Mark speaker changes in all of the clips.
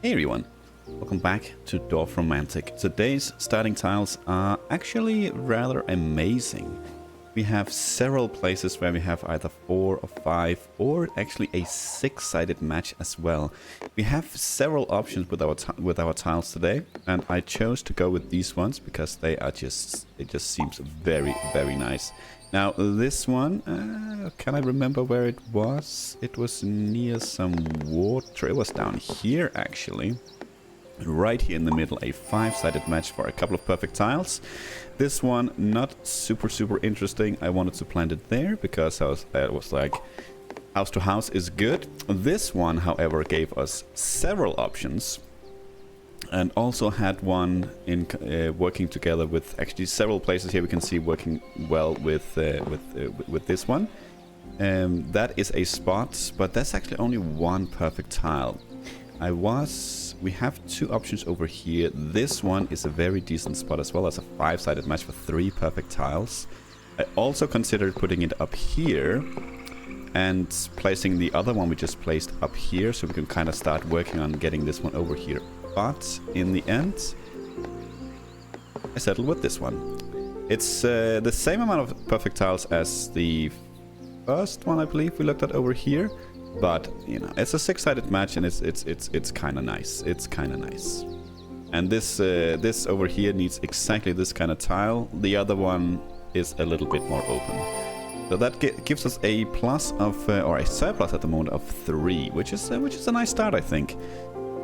Speaker 1: Hey everyone, welcome back to Dorfromantik. Today's starting tiles are actually rather amazing. We have several places where we have either 4 or 5 or actually a 6-sided match as well. We have several options with our tiles today, and I chose to go with these ones because it just seems very nice. Now this one, can I remember where it was? It was near some water. It was down here actually. Right here in the middle, a 5-sided match for a couple of perfect tiles. This one not super interesting. I wanted to plant it there because I was like, house to house is good. This one, however, gave us several options. And also had one in working together with actually several places here. We can see working well with this one. That is a spot, but that's actually only one perfect tile. We have 2 options over here. This one is a very decent spot as well as a 5-sided match for 3 perfect tiles. I also considered putting it up here and placing the other one we just placed up here so we can kind of start working on getting this one over here. But in the end, I settled with this one. It's the same amount of perfect tiles as the first one I believe we looked at over here. But, you know, it's a 6-sided match and it's kind of nice. It's kind of nice. And this over here needs exactly this kind of tile. The other one is a little bit more open. So that gives us a plus of, or a surplus at the moment of 3, which is a nice start, I think.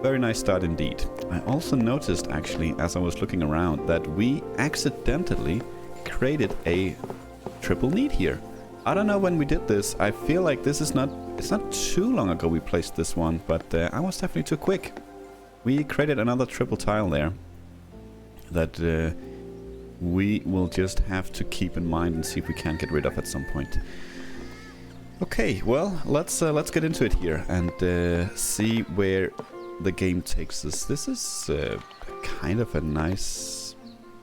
Speaker 1: Very nice start indeed. I also noticed, actually, as I was looking around, that we accidentally created a triple need here. I don't know when we did this. I feel like this is not... It's not too long ago we placed this one, but I was definitely too quick. We created another triple tile there that we will just have to keep in mind and see if we can get rid of at some point. Okay, well, let's get into it here and see where the game takes us. This is kind of a nice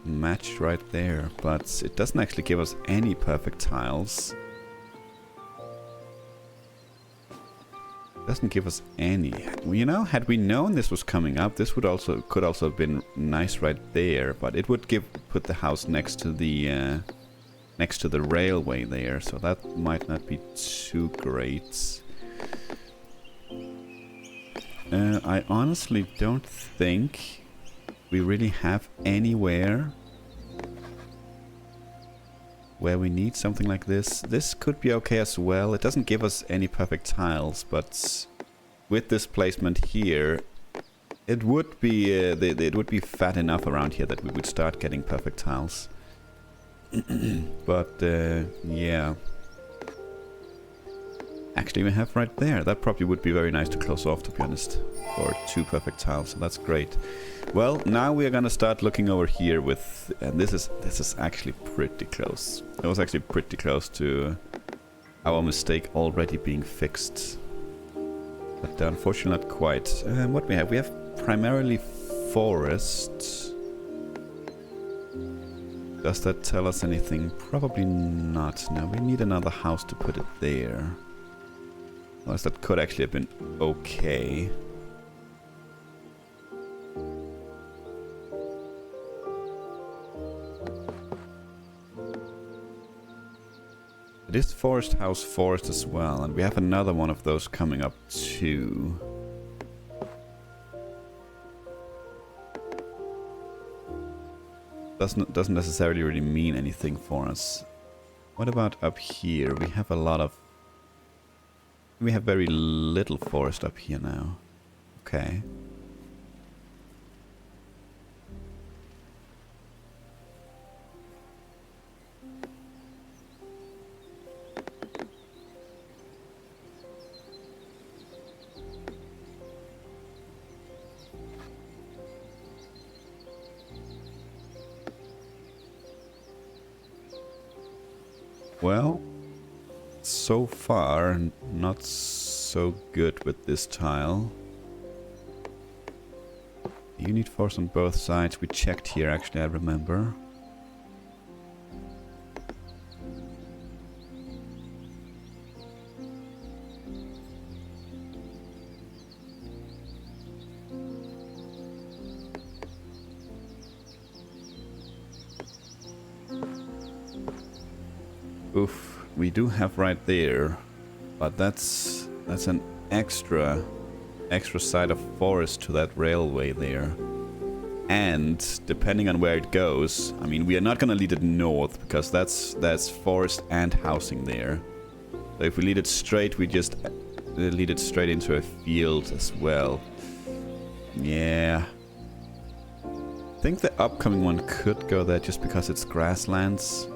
Speaker 1: match right there, but it doesn't actually give us any perfect tiles. Doesn't give us any. You know, had we known this was coming up, this could also have been nice right there, but it would put the house next to the railway there, so that might not be too great. I honestly don't think we really have anywhere where we need something like this. This could be okay as well. It doesn't give us any perfect tiles, but with this placement here, it would be fat enough around here that we would start getting perfect tiles. But yeah. Actually, we have right there. That probably would be very nice to close off, to be honest, for 2 perfect tiles. So that's great. Well, now we are gonna start looking over here with, and this is actually pretty close. It was actually pretty close to our mistake already being fixed, but unfortunately not quite. What we have primarily forest. Does that tell us anything? Probably not. Now we need another house to put it there. Unless that could actually have been okay. It is forest house forest as well, and we have another one of those coming up too. Doesn't necessarily really mean anything for us. What about up here? We have a lot of... We have very little forest up here now. Okay. Well, so far not so good with this tile. You need force on both sides. We checked here actually, I remember. Oof, we do have right there, but that's an extra side of forest to that railway there. And depending on where it goes, I mean, we are not gonna lead it north because that's forest and housing there. So if we lead it straight, we just lead it straight into a field as well. Yeah. I think the upcoming one could go there just because it's grasslands.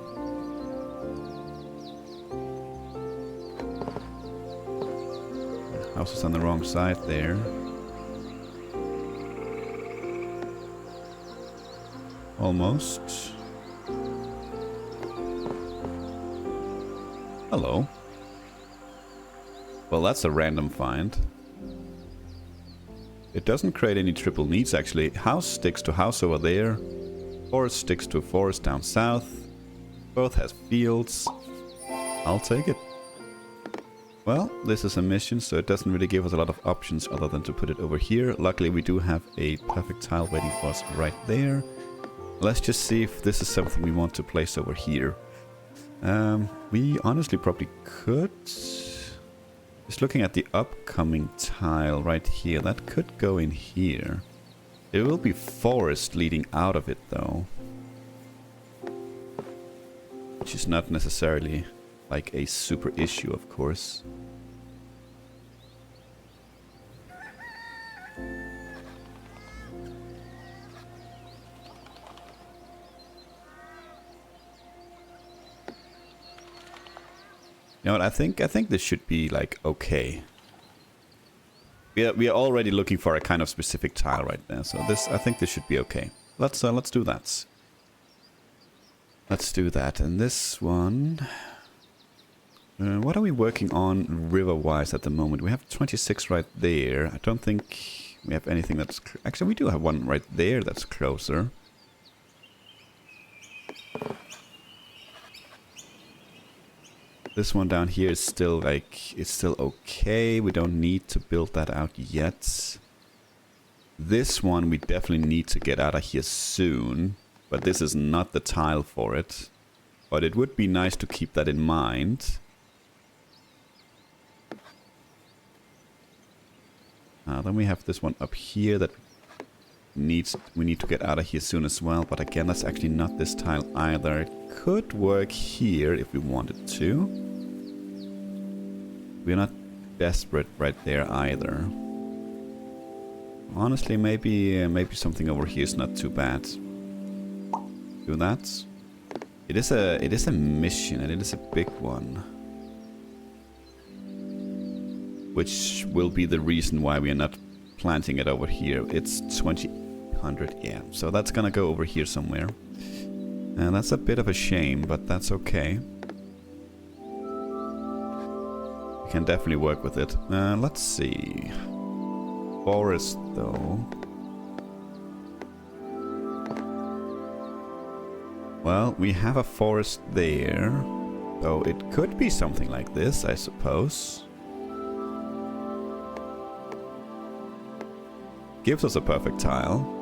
Speaker 1: House is on the wrong side there. Almost. Hello. Well, that's a random find. It doesn't create any triple needs, actually. House sticks to house over there. Forest sticks to forest down south. Both has fields. I'll take it. Well, this is a mission, so it doesn't really give us a lot of options other than to put it over here. Luckily, we do have a perfect tile waiting for us right there. Let's just see if this is something we want to place over here. We honestly probably could. Just looking at the upcoming tile right here, that could go in here. There will be forest leading out of it though. Which is not necessarily like a super issue, of course. You know what, I think this should be like okay. We are already looking for a kind of specific tile right there, so I think this should be okay. Let's do that. Let's do that. And this one, what are we working on river-wise at the moment? We have 26 right there. I don't think we have anything that's actually we do have one right there that's closer. This one down here is still like, it's still okay. We don't need to build that out yet. This one we definitely need to get out of here soon. But this is not the tile for it. But it would be nice to keep that in mind. Then we have this one up here that we need to get out of here soon as well. But again, that's actually not this tile either. It could work here if we wanted to. We're not desperate right there either. Honestly, maybe something over here is not too bad. Do that. It is a mission, and it is a big one. Which will be the reason why we are not planting it over here. It's 2000, yeah. So that's gonna go over here somewhere. And that's a bit of a shame, but that's okay. We can definitely work with it. Let's see. Forest, though. Well, we have a forest there. So it could be something like this, I suppose. Gives us a perfect tile.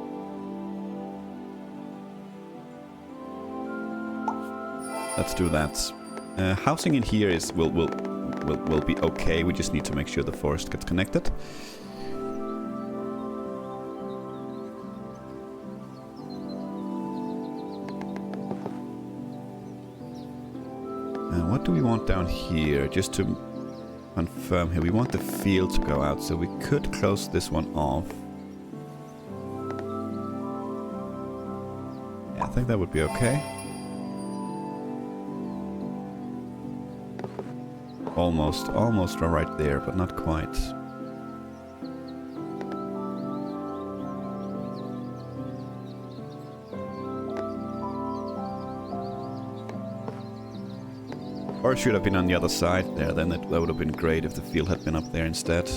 Speaker 1: Let's do that. Housing in here is will be okay. We just need to make sure the forest gets connected. What do we want down here? Just to confirm here, we want the field to go out, so we could close this one off. Yeah, I think that would be okay. Almost right there, but not quite. Or it should have been on the other side there, then that would have been great if the field had been up there instead.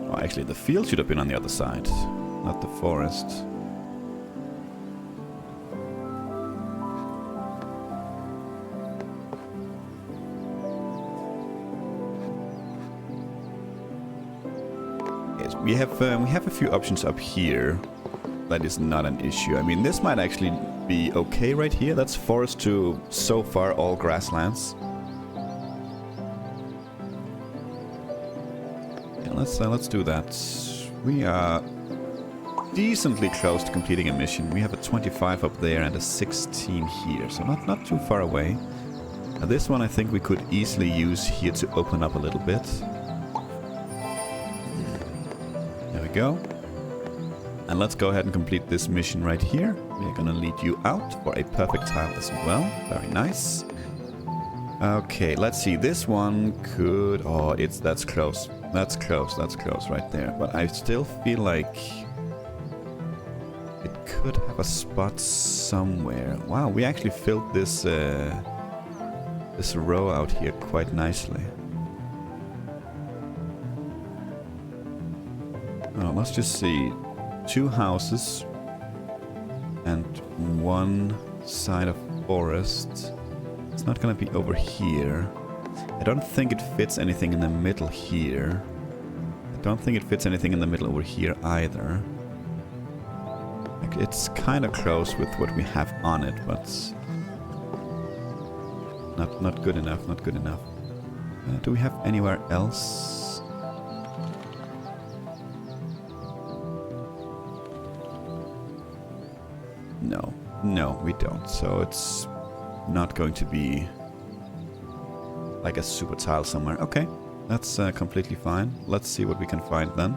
Speaker 1: Oh, actually, the field should have been on the other side, not the forest. Yes, we have a few options up here. That is not an issue. I mean, this might actually be okay right here. That's forest to so far all grasslands. Yeah, let's do that. We are decently close to completing a mission. We have a 25 up there and a 16 here, so not too far away. Now this one I think we could easily use here to open up a little bit. There we go. And let's go ahead and complete this mission right here. We're gonna lead you out for a perfect tile as well. Very nice. Okay, let's see. This one could... Oh, that's close. That's close right there. But I still feel like it could have a spot somewhere. Wow, we actually filled this this row out here quite nicely. Oh, let's just see. 2 houses and 1 side of forest. It's not gonna be over here. I don't think it fits anything in the middle here. I don't think it fits anything in the middle over here either. Like, it's kind of close with what we have on it, but not good enough. Not good enough. Do we have anywhere else? No, we don't. So it's not going to be like a super tile somewhere. Okay, that's completely fine. Let's see what we can find then.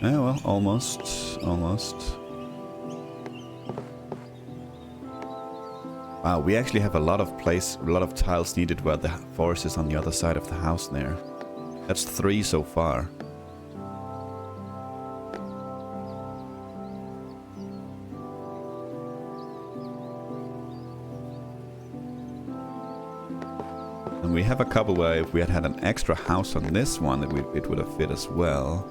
Speaker 1: Yeah, well, almost. Wow, we actually have a lot of tiles needed where the forest is on the other side of the house there. That's 3 so far. And we have a couple where if we had an extra house on this one, it would have fit as well.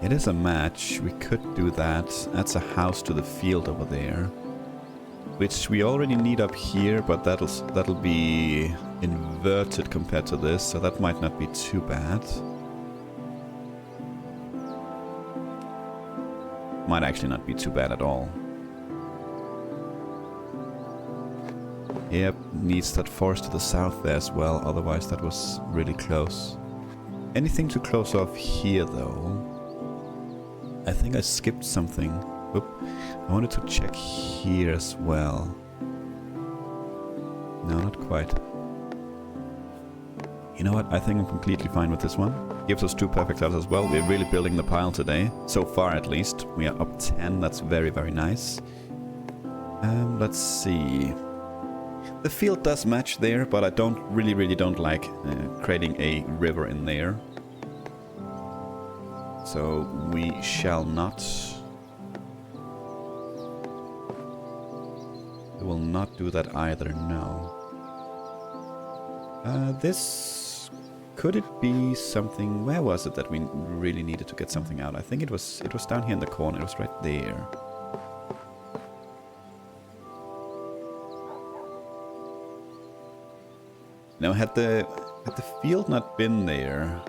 Speaker 1: It is a match. We could do that. That's a house to the field over there, which we already need up here, but that'll be inverted compared to this, so that might not be too bad. Might actually not be too bad at all. Yep, needs that forest to the south there as well, otherwise that was really close. Anything too close off here though? I think I skipped something. Oop. I wanted to check here as well. No, not quite. You know what? I think I'm completely fine with this one. Gives us 2 perfect tiles as well. We're really building the pile today. So far at least. We are up 10. That's very, very nice. Let's see. The field does match there, but I really don't like creating a river in there. So we shall not. We will not do that either, no. This... Could it be something... Where was it that we really needed to get something out? I think it was down here in the corner. It was right there. Now, had the field not been there...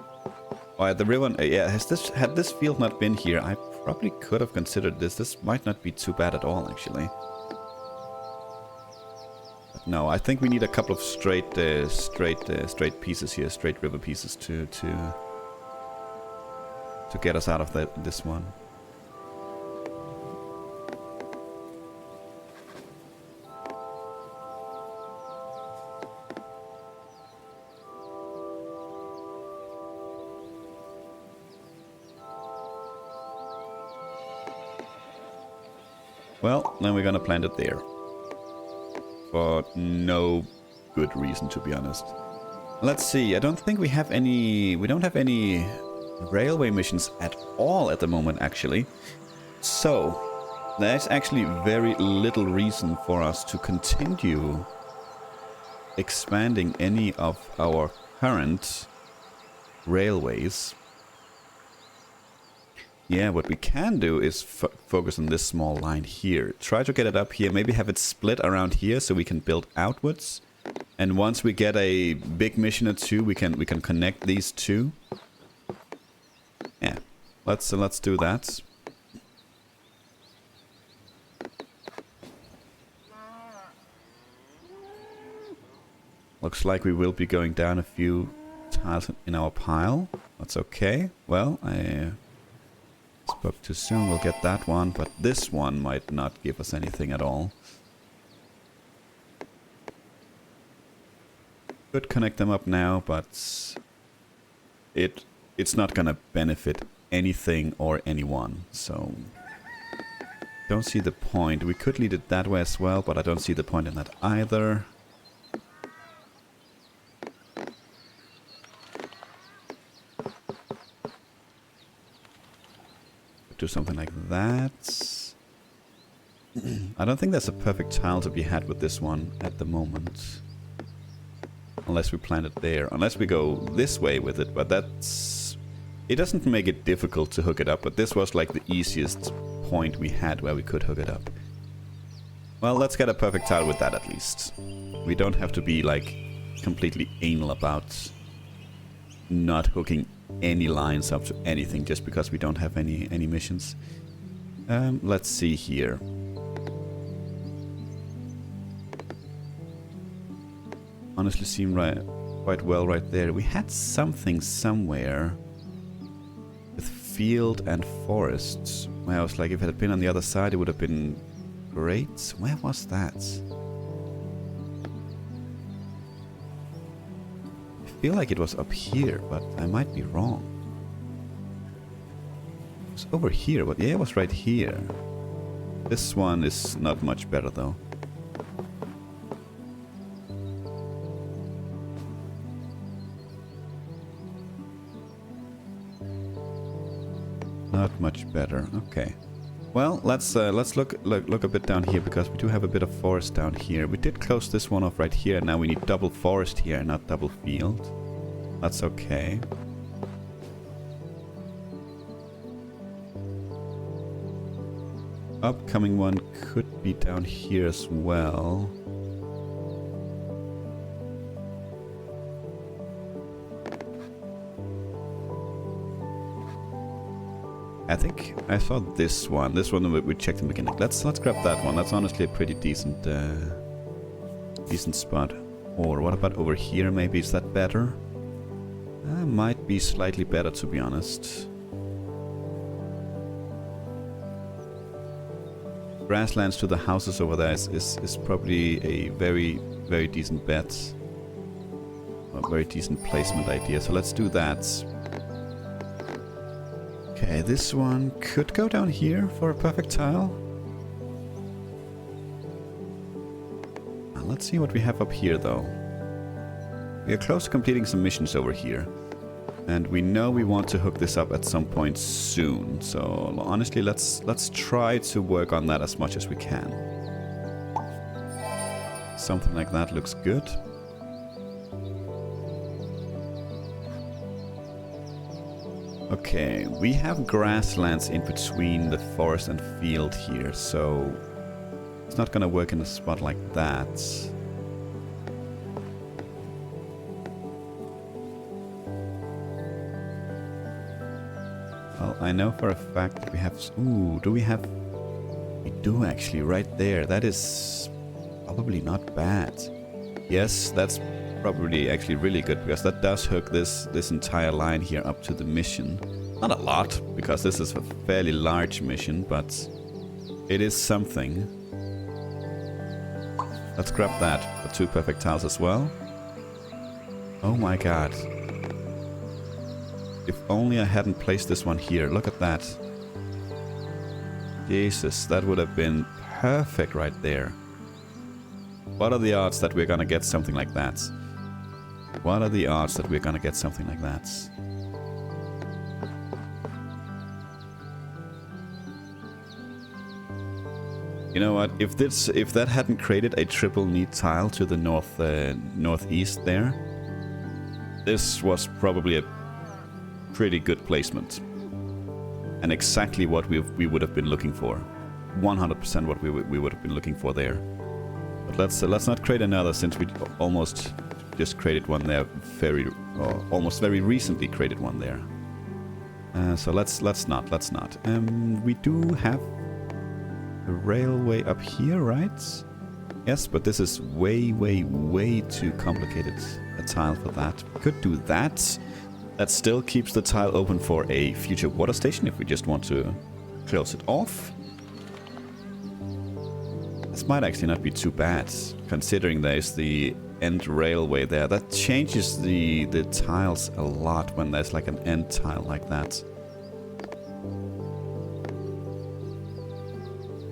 Speaker 1: Or the river, yeah, had this field not been here, I probably could have considered this. This might not be too bad at all, actually. But no, I think we need a couple of straight pieces here, straight river pieces to get us out of this one. Well, then we're gonna plant it there. For no good reason, to be honest. Let's see, I don't think we have any... We don't have any railway missions at all at the moment, actually. So, there's actually very little reason for us to continue expanding any of our current railways. Yeah, what we can do is focus on this small line here. Try to get it up here. Maybe have it split around here so we can build outwards. And once we get a big mission or two, we can connect these two. Yeah, let's do that. Looks like we will be going down a few tiles in our pile. That's okay. Well, I spoke too soon. We'll get that one, but this one might not give us anything at all. Could connect them up now, but it's not gonna benefit anything or anyone, so don't see the point. We could lead it that way as well, but I don't see the point in that either. Do something like that. I don't think there's a perfect tile to be had with this one at the moment. Unless we plant it there. Unless we go this way with it, but that's... It doesn't make it difficult to hook it up, but this was like the easiest point we had where we could hook it up. Well, let's get a perfect tile with that at least. We don't have to be like completely anal about not hooking any lines up to anything just because we don't have any missions. Let's see here. Honestly seemed quite well right there. We had something somewhere with field and forests. Where I was like, if it had been on the other side, it would have been great. Where was that? I feel like it was up here, but I might be wrong. It was over here, but yeah, it was right here. This one is not much better though. Not much better. Okay. Well, let's look a bit down here because we do have a bit of forest down here. We did close this one off right here. Now we need double forest here, not double field. That's okay. Upcoming one could be down here as well. I think I saw this one. This one we checked in the beginning. Let's grab that one. That's honestly a pretty decent decent spot. Or what about over here? Maybe is that better? Might be slightly better, to be honest. Grasslands to the houses over there is probably a very decent bet. A very decent placement idea. So let's do that. Okay, this one could go down here for a perfect tile. Let's see what we have up here though. We are close to completing some missions over here. And we know we want to hook this up at some point soon. So honestly, let's try to work on that as much as we can. Something like that looks good. Okay, we have grasslands in between the forest and field here, so it's not gonna work in a spot like that. Well, I know for a fact that we have... Ooh, do we have... We do actually, right there. That is probably not bad. Yes, that's probably actually really good, because that does hook this entire line here up to the mission. Not a lot, because this is a fairly large mission, but it is something. Let's grab that for 2 perfect tiles as well. Oh my god. If only I hadn't placed this one here. Look at that. Jesus, that would have been perfect right there. What are the odds that we're gonna get something like that? What are the odds that we're gonna get something like that? You know what? If that hadn't created a triple need tile to the northeast there, this was probably a pretty good placement. And exactly what we would have been looking for. 100% what we would have been looking for there. But let's not create another, since we almost just created one there almost very recently created one there. So let's not. We do have a railway up here, right? Yes, but this is way too complicated a tile for that. We could do that. That still keeps the tile open for a future water station if we just want to close it off. This might actually not be too bad, considering there's the end railway there. That changes the tiles a lot when there's like an end tile like that.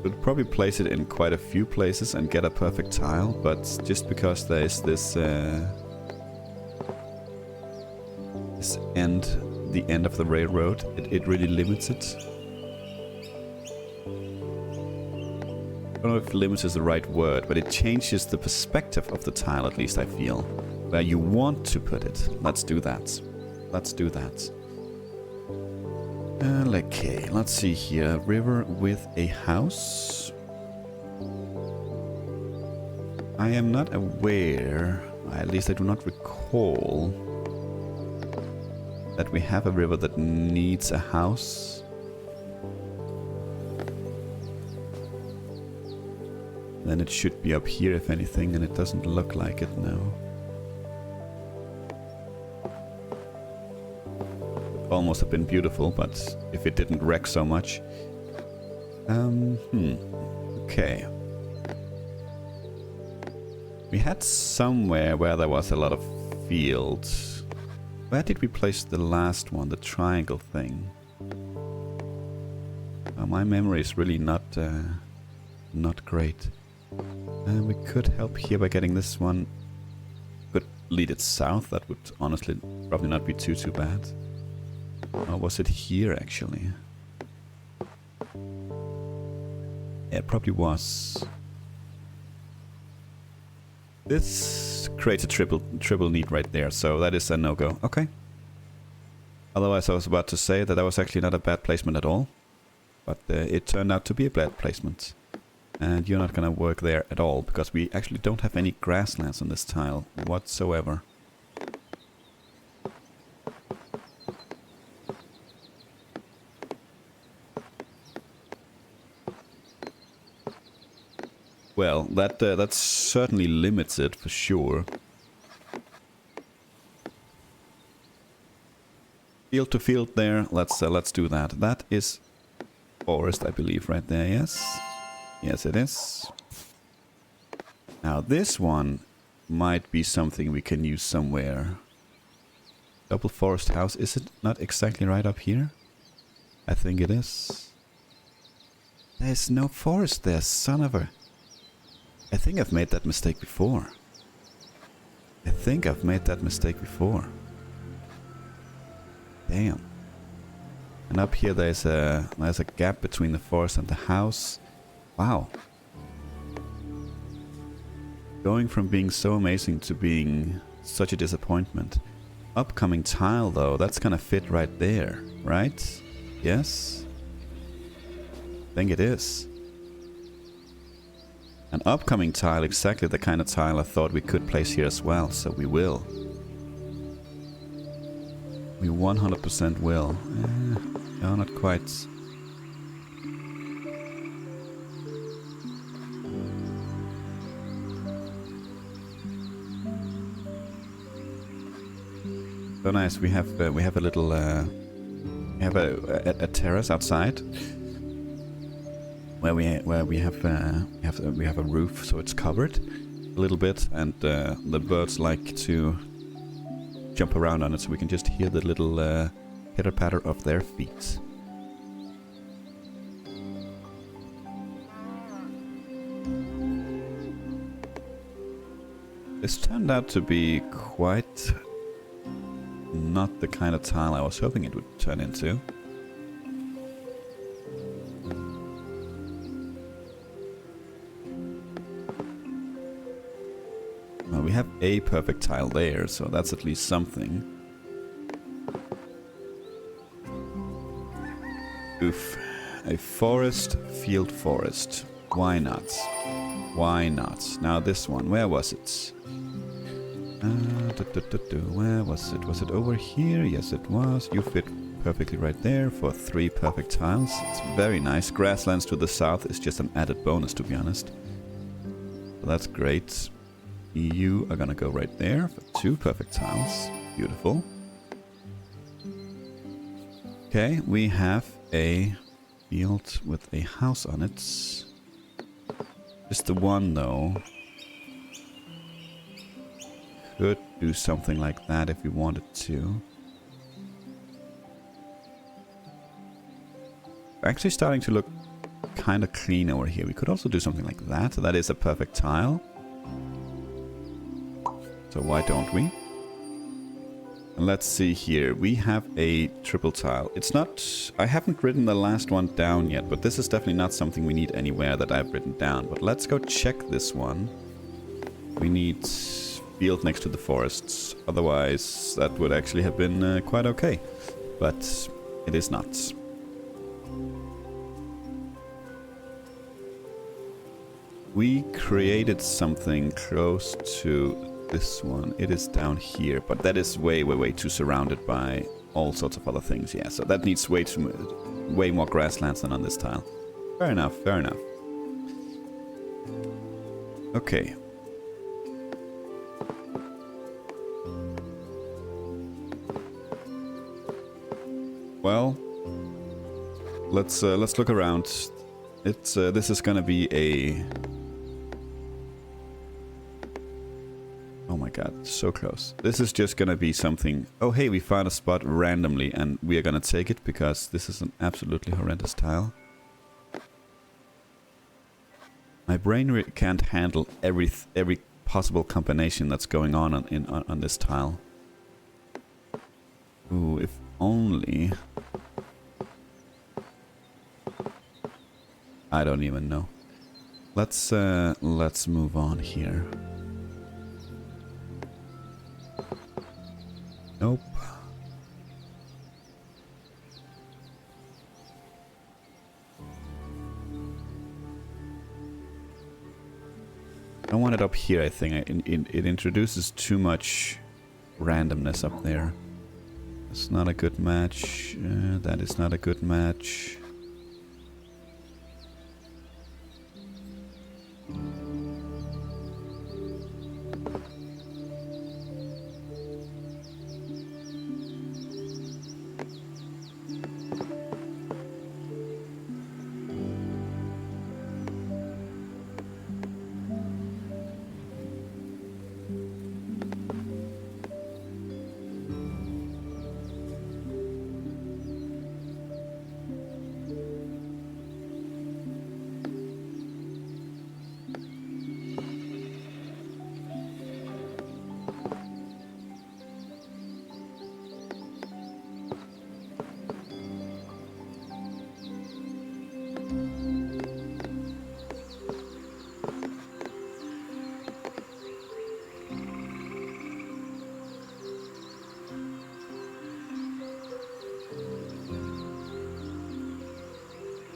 Speaker 1: We'd probably place it in quite a few places and get a perfect tile, but just because there's this the end of the railroad, it really limits it. I don't know if limits is the right word, but it changes the perspective of the tile, at least I feel. Where you want to put it. Let's do that. Let's do that. Okay, let's see here. River with a house. I am not aware, at least I do not recall, that we have a river that needs a house. Then it should be up here if anything, and it doesn't look like it now. Almost have been beautiful, but if it didn't wreck so much. Okay. We had somewhere where there was a lot of fields. Where did we place the last one, the triangle thing? My memory is really not great. We could help here by getting this one. Could lead it south. That would honestly probably not be too bad. Or was it here actually? Yeah, it probably was. This creates a triple need right there, so that is a no-go. Okay. Otherwise, I was about to say that was actually not a bad placement at all, but it turned out to be a bad placement. And you're not gonna work there at all, because we actually don't have any grasslands on this tile whatsoever. Well, that certainly limits it for sure. Field to field there. Let's do that. That is forest, I believe, right there. Yes. Yes, it is. Now this one might be something we can use somewhere. Double forest house. Is it not exactly right up here? I think it is. There's no forest there, son of a... I think I've made that mistake before. Damn. And up here there's a gap between the forest and the house. Wow. Going from being so amazing to being such a disappointment. Upcoming tile though, that's gonna fit right there, right? Yes? I think it is. An upcoming tile, exactly the kind of tile I thought we could place here as well, so we will. We 100% will. No, not quite. So nice. We have a little we have a terrace outside where we have a roof, so it's covered a little bit, and the birds like to jump around on it, so we can just hear the little pitter patter of their feet. This turned out to be quite not the kind of tile I was hoping it would turn into. Well, we have a perfect tile there, so that's at least something. roof. A forest, field forest. Why not? Why not? Now this one, where was it? Where was it? Was it over here? Yes, it was. You fit perfectly right there for 3 perfect tiles. It's very nice. Grasslands to the south is just an added bonus, to be honest. So that's great. You are gonna go right there for 2 perfect tiles. Beautiful. Okay, we have a field with a house on it. Just the one though. Could do something like that if we wanted to. Actually starting to look kind of clean over here. We could also do something like that. That is a perfect tile. So why don't we? And let's see here. We have a triple tile. It's not... I haven't written the last one down yet, but this is definitely not something we need anywhere that I've written down. But let's go check this one. We need field next to the forests. Otherwise, that would actually have been quite okay. But it is not. We created something close to this one. It is down here, but that is way, way, way too surrounded by all sorts of other things. Yeah, so that needs way more grasslands than on this tile. Fair enough, fair enough. Okay. Well, let's look around. It's this is gonna be a... Oh my god, so close. This is just gonna be something... Oh hey, we found a spot randomly and we are gonna take it because this is an absolutely horrendous tile. My brain can't handle every possible combination that's going on this tile. Ooh, if only... I don't even know. Let's move on here. Nope. I want it up here, I think. It introduces too much randomness up there. It's not a good match. That is not a good match.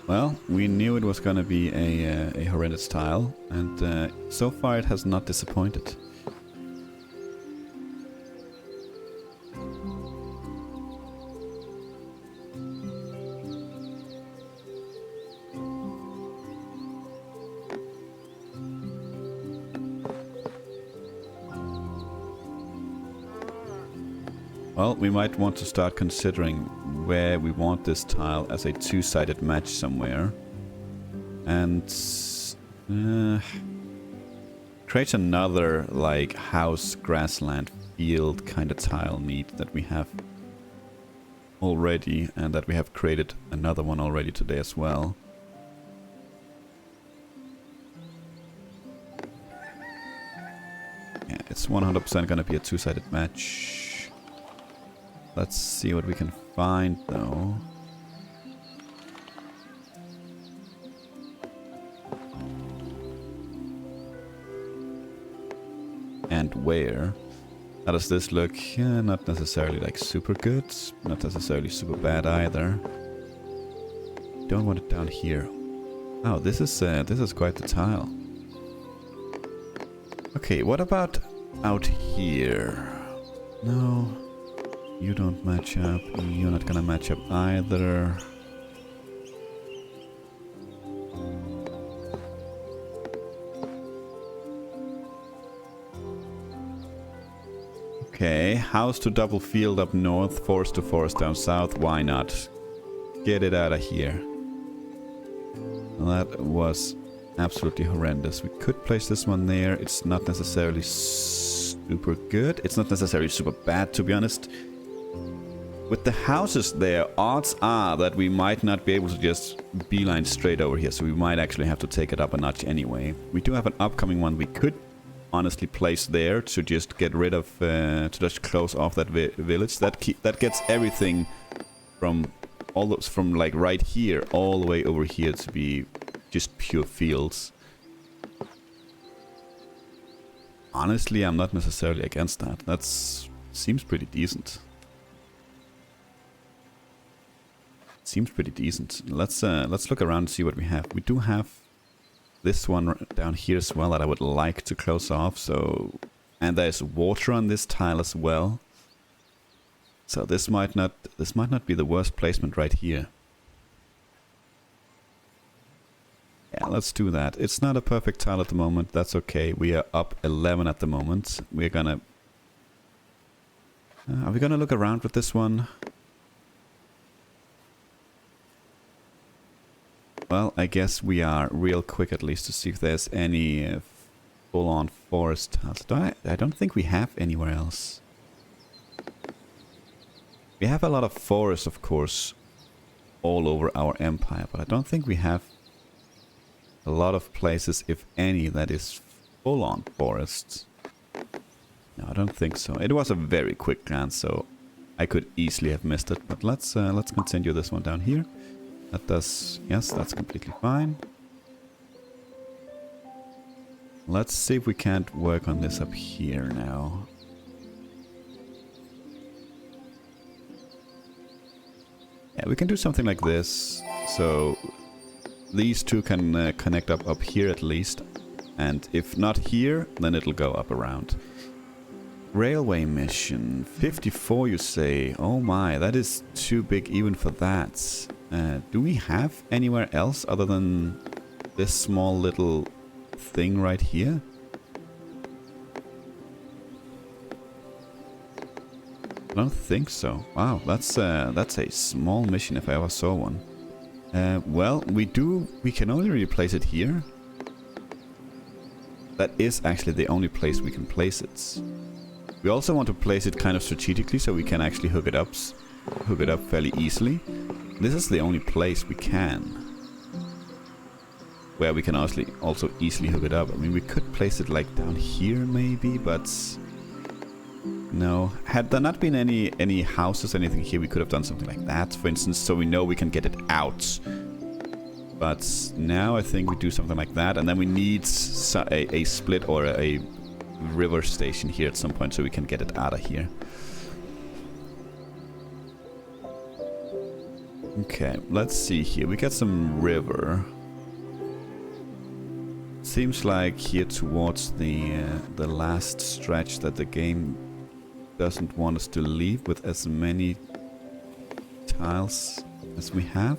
Speaker 1: Well, we knew it was gonna be a horrendous tile, and so far it has not disappointed. Well, we might want to start considering where we want this tile as a two-sided match somewhere. And create another like house, grassland, field kind of tile need that we have already, and that we have created another one already today as well. Yeah, it's 100% gonna be a two-sided match. Let's see what we can find, though. And where? How does this look? Yeah, not necessarily like super good, not necessarily super bad either. don't want it down here. Oh, this is quite the tile. Okay, what about out here? No, you don't match up. You're not gonna match up either. Okay, house to double field up north, forest to forest down south. Why not? Get it out of here. That was absolutely horrendous. We could place this one there. It's not necessarily super good. It's not necessarily super bad, to be honest. With the houses there, odds are that we might not be able to just beeline straight over here. So we might actually have to take it up a notch anyway. We do have an upcoming one we could honestly place there to just get rid of, to just close off that village. That gets everything from all those, from like right here all the way over here to be just pure fields. Honestly, I'm not necessarily against that. That seems pretty decent. Seems pretty decent. Let's look around and see what we have. We do have this one down here as well that I would like to close off. So, and there's water on this tile as well. So this might not be the worst placement right here. Yeah, let's do that. It's not a perfect tile at the moment. That's okay. We are up 11 at the moment. We're gonna... are we gonna look around with this one? Well, I guess we are real quick at least to see if there's any full-on forest tiles. I don't think we have anywhere else. We have a lot of forest, of course, all over our empire, but I don't think we have a lot of places, if any, that is full-on forests. No, I don't think so. It was a very quick glance, so I could easily have missed it. But let's continue this one down here. That does... yes, that's completely fine. Let's see if we can't work on this up here now. Yeah, we can do something like this. So these two can connect up here at least. And if not here, then it'll go up around. Railway mission. 54, you say? Oh my, that is too big even for that. Do we have anywhere else other than this small little thing right here? I don't think so. Wow, that's a small mission if I ever saw one. Well, we can only really place it here. That is actually the only place we can place it. We also want to place it kind of strategically so we can actually hook it up fairly easily. This is the only place we can. Where we can also easily hook it up. I mean, we could place it like down here maybe, but... no. Had there not been any houses or anything here, we could have done something like that, for instance, so we know we can get it out. But now I think we do something like that, and then we need a split or a river station here at some point so we can get it out of here. Okay, let's see here. We got some river. Seems like here towards the last stretch that the game doesn't want us to leave with as many tiles as we have.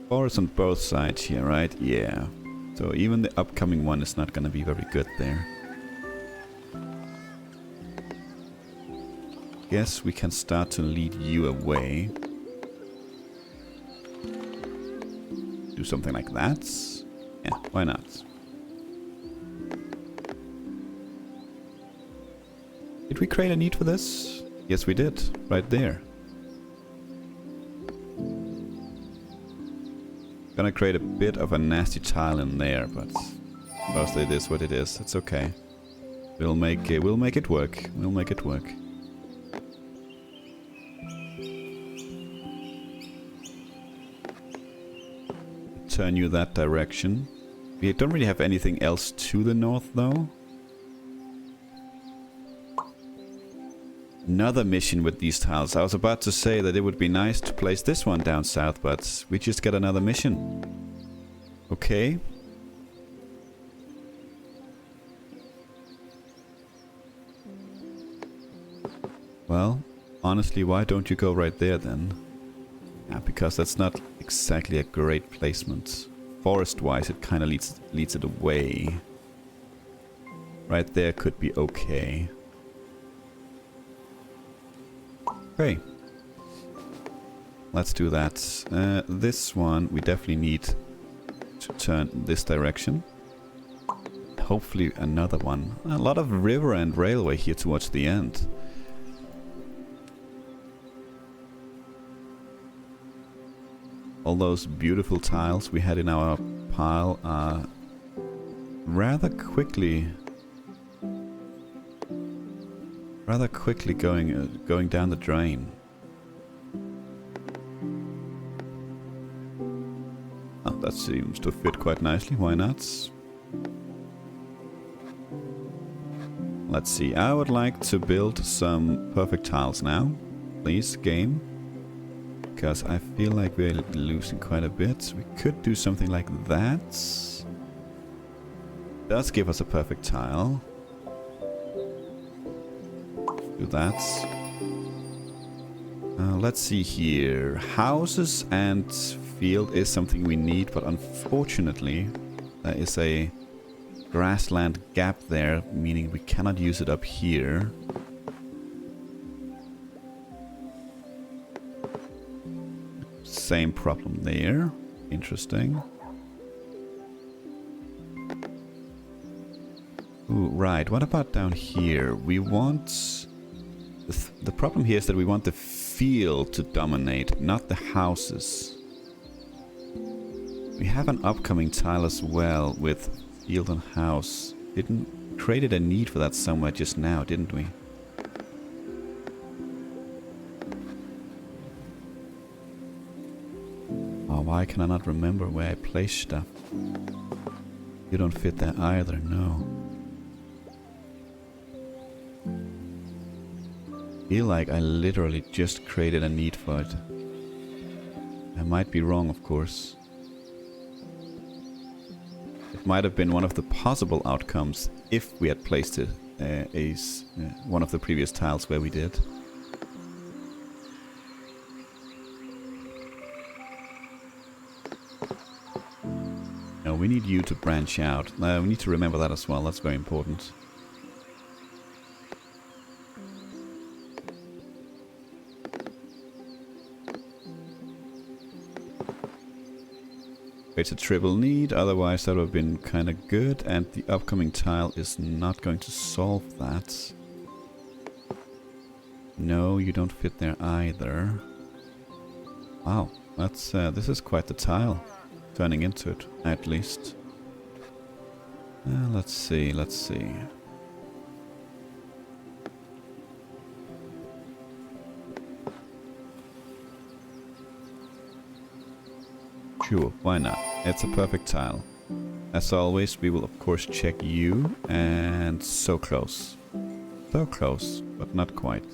Speaker 1: Forest on both sides here, right? Yeah. So even the upcoming one is not gonna be very good there. Guess we can start to lead you away. Do something like that. Yeah, why not? Did we create a need for this? Yes, we did. Right there. Gonna create a bit of a nasty tile in there, but mostly it is what it is. It's okay. We'll make it work. We'll make it work. Turn you that direction. We don't really have anything else to the north though. another mission with these tiles. I was about to say that it would be nice to place this one down south, but we just got another mission. Okay. Well, honestly, why don't you go right there then? Yeah, because that's not exactly a great placement. Forest-wise, it kind of leads it away. Right there could be okay. Okay. Let's do that. This one, we definitely need to turn this direction. Hopefully another one. A lot of river and railway here towards the end. All those beautiful tiles we had in our pile are rather quickly going down the drain. Oh, that seems to fit quite nicely. Why not? Let's see. I would like to build some perfect tiles now. Please, game. Because I feel like we're losing quite a bit. We could do something like that. Does give us a perfect tile. Do that. Let's see here. Houses and field is something we need, but unfortunately there is a grassland gap there, meaning we cannot use it up here. Same problem there. Interesting. Ooh, right. What about down here? We want... The problem here is that we want the field to dominate, not the houses. We have an upcoming tile as well with field and house. Created a need for that somewhere just now, didn't we? Why can I not remember where I placed stuff? You don't fit there either, no. Feel like I literally just created a need for it. I might be wrong, of course. It might have been one of the possible outcomes if we had placed it as one of the previous tiles where we did. We need you to branch out. We need to remember that as well. That's very important. It's a triple need, otherwise that would have been kind of good, and the upcoming tile is not going to solve that. No, you don't fit there either. Wow, that's this is quite the tile. Turning into it, at least. Let's see, let's see. Sure, why not? It's a perfect tile. As always, we will of course check you, and so close. So close, but not quite.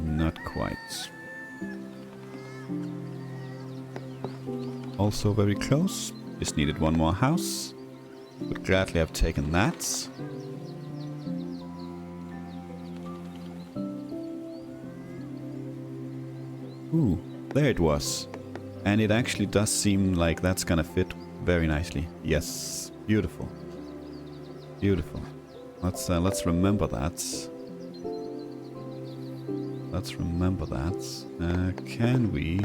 Speaker 1: Not quite. Also very close. Just needed one more house. Would gladly have taken that. Ooh, there it was. And it actually does seem like that's gonna fit very nicely. Yes, beautiful. Beautiful. Let's remember that. Let's remember that. Can we?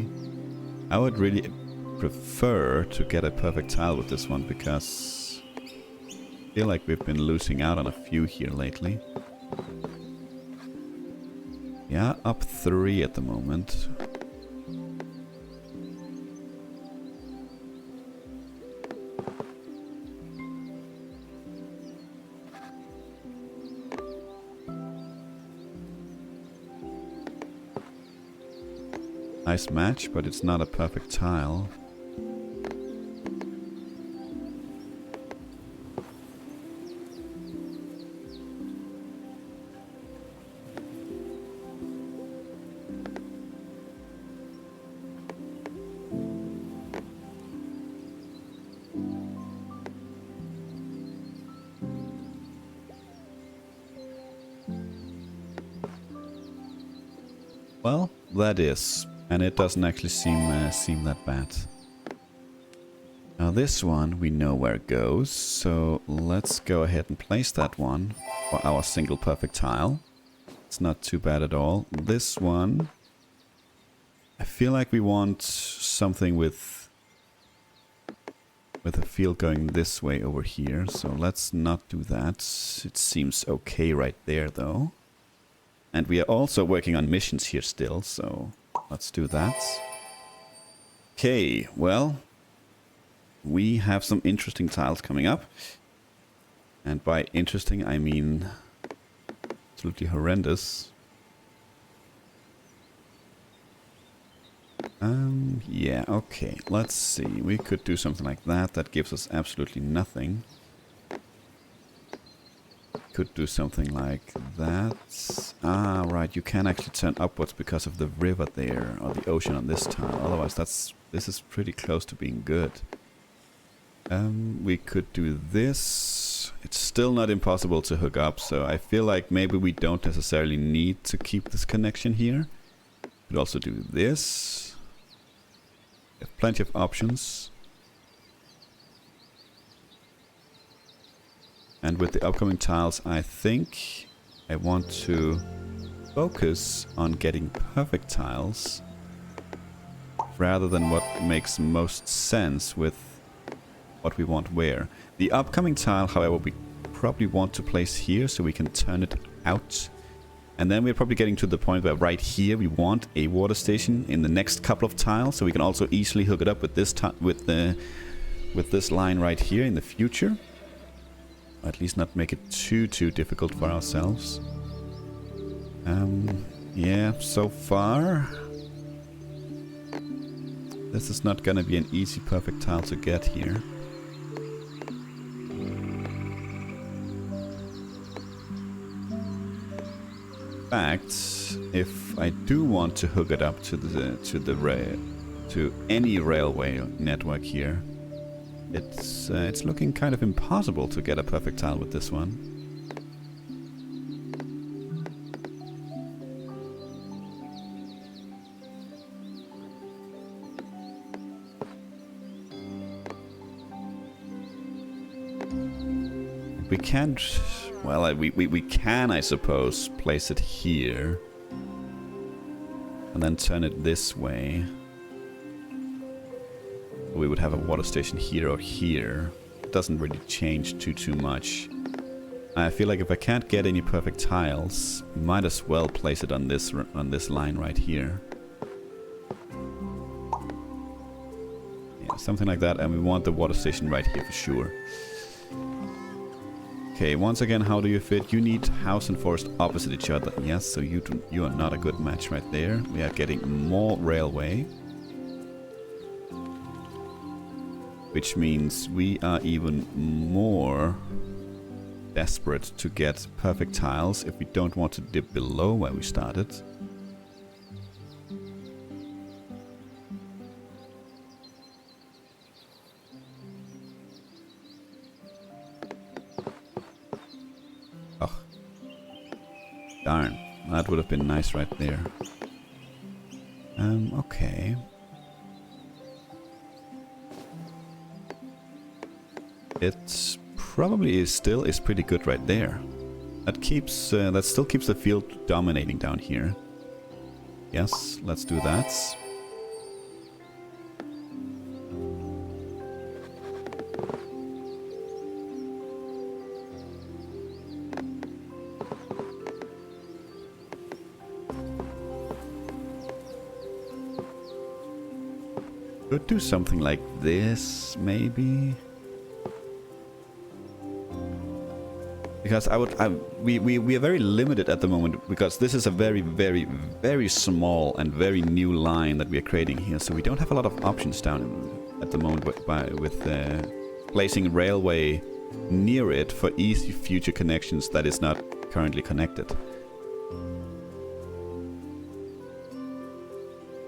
Speaker 1: I would really prefer to get a perfect tile with this one, because I feel like we've been losing out on a few here lately. Yeah, up 3 at the moment. Nice match, but it's not a perfect tile. Well, that is. And it doesn't actually seem that bad. Now this one, we know where it goes. So let's go ahead and place that one for our single perfect tile. It's not too bad at all. This one, I feel like we want something with a field going this way over here. So let's not do that. It seems okay right there though. And we are also working on missions here still, so let's do that. Okay, well, we have some interesting tiles coming up. And by interesting, I mean absolutely horrendous. Yeah, okay, let's see. We could do something like that. That gives us absolutely nothing. Could do something like that. Ah, right, you can actually turn upwards because of the river there, or the ocean on this tile. Otherwise, this is pretty close to being good. We could do this. It's still not impossible to hook up, so I feel like maybe we don't necessarily need to keep this connection here. Could also do this. We have plenty of options. And with the upcoming tiles, I think I want to focus on getting perfect tiles rather than what makes most sense with what we want where. The upcoming tile, however, we probably want to place here so we can turn it out. And then we're probably getting to the point where right here we want a water station in the next couple of tiles, so we can also easily hook it up with this with this line right here in the future. Or at least not make it too difficult for ourselves. Yeah, so far this is not gonna be an easy perfect tile to get here. In fact, if I do want to hook it up to any railway network here, it's looking kind of impossible to get a perfect tile with this one. We can't. Well, we can, I suppose, place it here and then turn it this way. We would have a water station here or here. It doesn't really change too much. I feel like if I can't get any perfect tiles, might as well place it on this line right here. Yeah, something like that, and we want the water station right here for sure. Okay, once again, how do you fit? You need house and forest opposite each other. Yes, so you are not a good match right there. We are getting more railway. Which means we are even more desperate to get perfect tiles if we don't want to dip below where we started. Oh. Darn. That would have been nice right there. Okay. It probably is pretty good right there. That still keeps the field dominating down here. Yes, let's do that. Could do something like this, maybe. Because we are very limited at the moment, because this is a very small and very new line that we are creating here, so we don't have a lot of options down at the moment with placing railway near it for easy future connections that is not currently connected.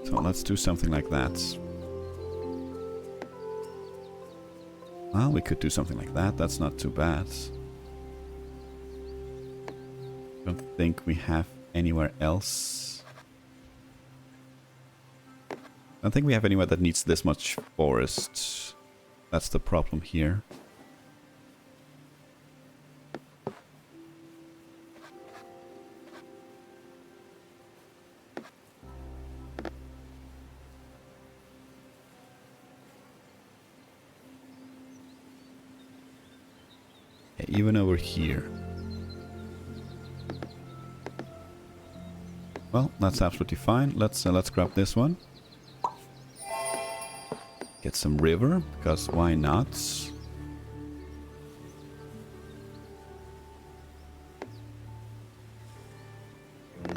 Speaker 1: So let's do something like that. Well, we could do something like that. That's not too bad. Don't think we have anywhere else I don't think we have anywhere that needs this much forest. That's the problem here. Even over here. Well, that's absolutely fine. Let's grab this one. Get some river, because why not?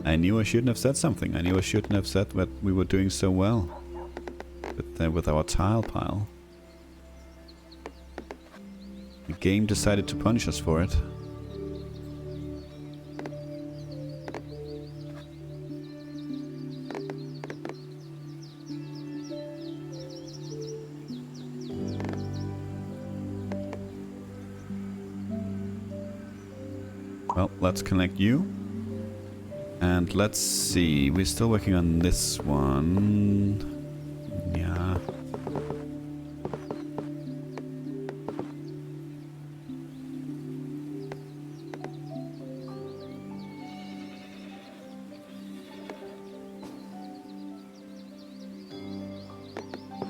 Speaker 1: I knew I shouldn't have said something. I knew I shouldn't have said that we were doing so well with our tile pile. The game decided to punish us for it. Well, let's connect you. And let's see, we're still working on this one. Yeah.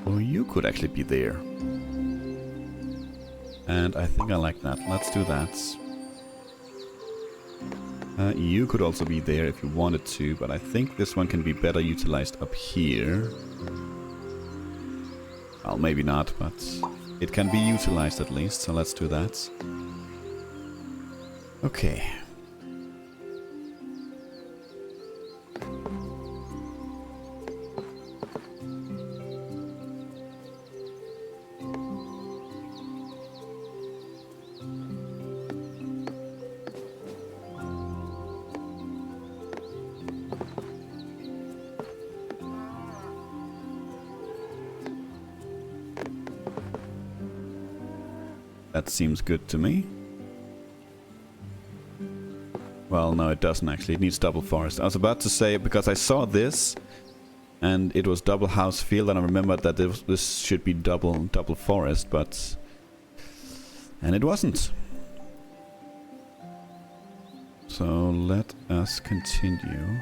Speaker 1: Oh, you could actually be there. And I think I like that. Let's do that. You could also be there if you wanted to, but I think this one can be better utilized up here. Well, maybe not, but it can be utilized at least, so let's do that. Okay. That seems good to me. Well, no, it doesn't actually. It needs double forest. I was about to say, because I saw this, and it was double house field, and I remembered that this should be double forest, but... And it wasn't. So let us continue.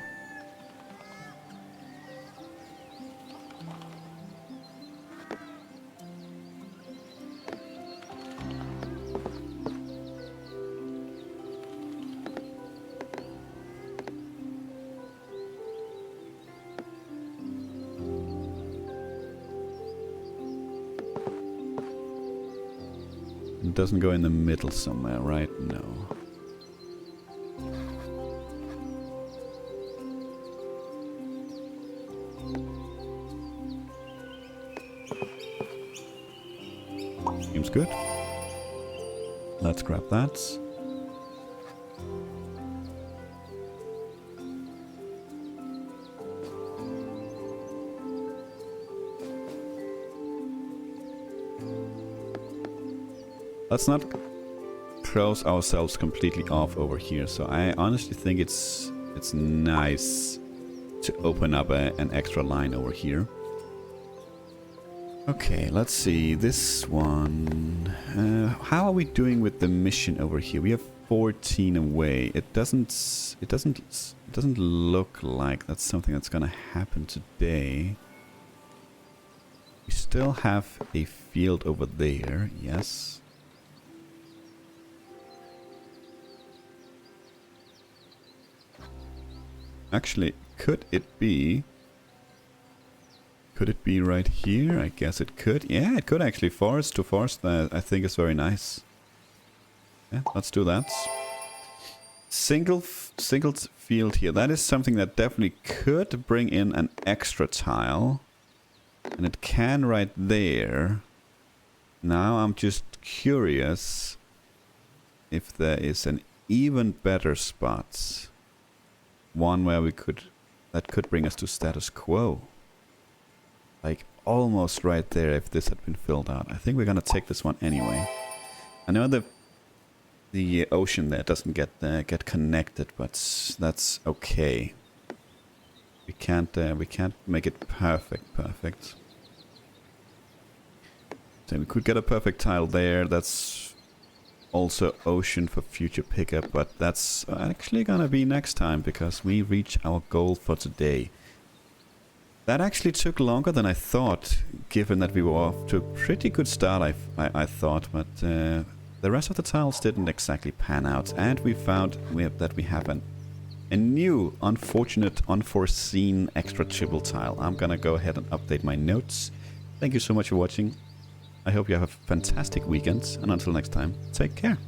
Speaker 1: It doesn't go in the middle somewhere, right? No. Seems good. Let's grab that. Let's not close ourselves completely off over here. So I honestly think it's nice to open up an extra line over here. Okay, let's see this one. How are we doing with the mission over here? We have 14 away. It doesn't look like that's something that's gonna happen today. We still have a field over there. Yes. Actually, could it be right here? I guess it could. Yeah, it could actually. Forest to forest, I think is very nice. Yeah, let's do that. Single field here. That is something that definitely could bring in an extra tile. And it can right there. Now I'm just curious if there is an even better spot. One where that could bring us to status quo. Like almost right there if this had been filled out. I think we're gonna take this one anyway. I know the ocean there doesn't get connected, but that's okay. we can't make it perfect. So we could get a perfect tile there. That's also ocean for future pickup, but that's actually gonna be next time because we reach our goal for today. That actually took longer than I thought, given that we were off to a pretty good start, I thought, but the rest of the tiles didn't exactly pan out, and we found that we have a new, unfortunate, unforeseen extra triple tile. I'm gonna go ahead and update my notes. Thank you so much for watching. I hope you have a fantastic weekend, and until next time, take care.